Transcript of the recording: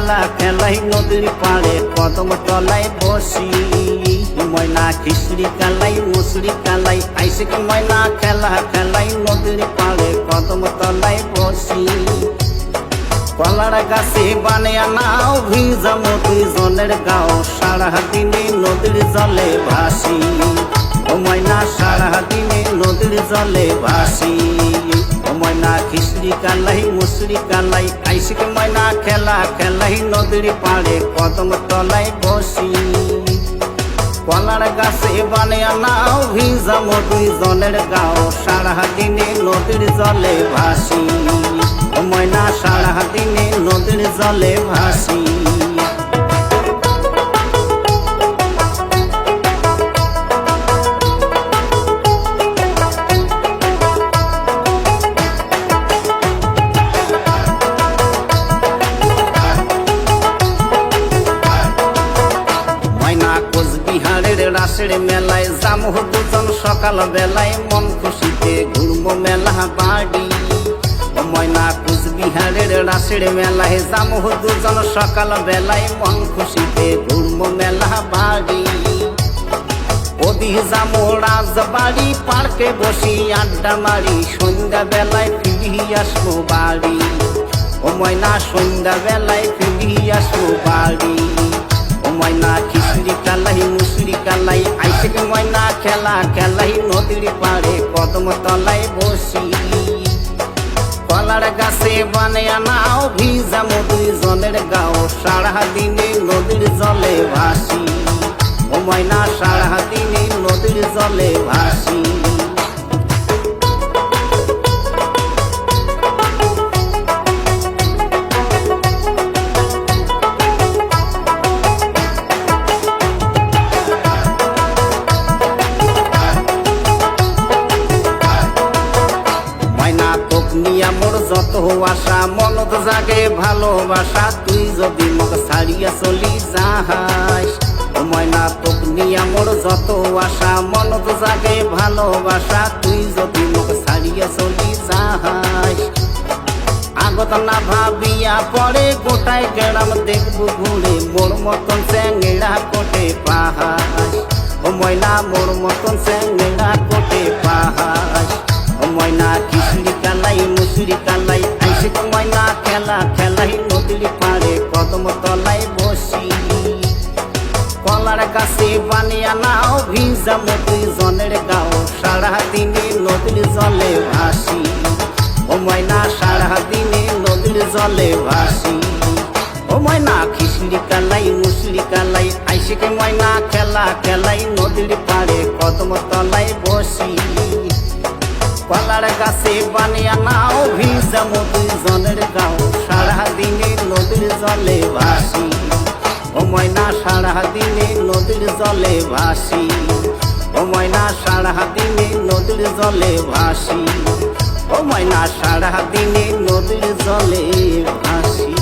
খেলা খেলাই নদীর পাড়ে কদম তলায় বসি ময়না খিচড়ি কালাই মুসরি কালাই আইসিক ময়না খেলা খেলাই নদীর পাড়ে কদম তলায় বসি কলার গাছে বানিয়া নাও ভিজা মধুই জলের গাও সারা দিনে নদীর জলে ভাসি ও ময়না সারা দিনে নদীর জলে ভাসি ও ময়না খিচড়ি কালাই মুসরি কালাই আইসিক ময়না খেলা খেলাই নদীর পাড়ে কদম তলায় বসি কলার গাছে বানিয়া নাও ভিজা মধুই জলের গাও সারা দিনে নদীর জলে ভাসি ও ময়না সারা দিনে নদীর জলে ভাসি কোচবিহারের রাসের মেলায় যামো দুজন সকাল বেলায় মন খুশিতে ঘুরবো মেলা বাড়ি ও ময়না কোচবিহারের রাসের মেলায় যামো দুজন সকাল বেলায় মন খুশিতে ঘুরবো মেলা বাড়ি ওদি যামো রাজবাড়ি পার্কে বসি আড্ডা মারি সন্ধ্যা বেলায় ফিরি আসবো বাড়ি ও ময়না সন্ধ্যা বেলায় ফিরি আসবো বাড়ি ও ময়না খিচড়ি কালাই মুসরি কালাই আইসিক ময়না খেলা খেলাই নদীর পাড়ে কদম তলায় বসি কলার গাছে বানিয়া নাও ভিজা মধুই জলের গাও সারা দিনে নদীর জলে ভাসি ও ময়না সারা দিনে নদীর জলে ভাসি মোর যত আশা মনত জাগে ভালোবাসা তুই যদি মোক ছাড়িয়া চলি যাহাস ও ময়না তোক নিয়া মোর যত আশা মনত জাগে ভালোবাসা তুই যদি মোক ছাড়িয়া চলি যাহাস আগত না ভাবিয়া পরে গোটায় গ্রাম দেখবো ঘুরে মোর মতন চ্যাংড়া কোটে পাহাস ও ময়না মোর মতন চ্যাংড়া কোটে পাহাস ও ময়না খিচড়ি কালাই মুসরি কালাই আইসিক ময়না খেলা খেলাই নদীর পাড়ে কদম তলায় বসি কলার গাছে বানিয়া নাও ভিজা মধুই জলের গাও সারা দিনে নদীর জলে ভাসি ও ময়না সারা দিনে নদীর জলে ভাসি ও ময়না খিচড়ি কালাই মুসরি কালাই আইসিক ময়না খেলা খেলাই নদীর পাড়ে কদম তলায় বসি কলার গাছে বানিয়া নাও ভিজা মধুই জলের গাও সারা দিনে নদীর জলে ভাসি ও ময়না সারা দিনে নদীর জলে ভাসি ও ময়না সারা দিনে নদীর জলে ভাসি ও ময়না সারা দিনে নদীর জলে ভাসি।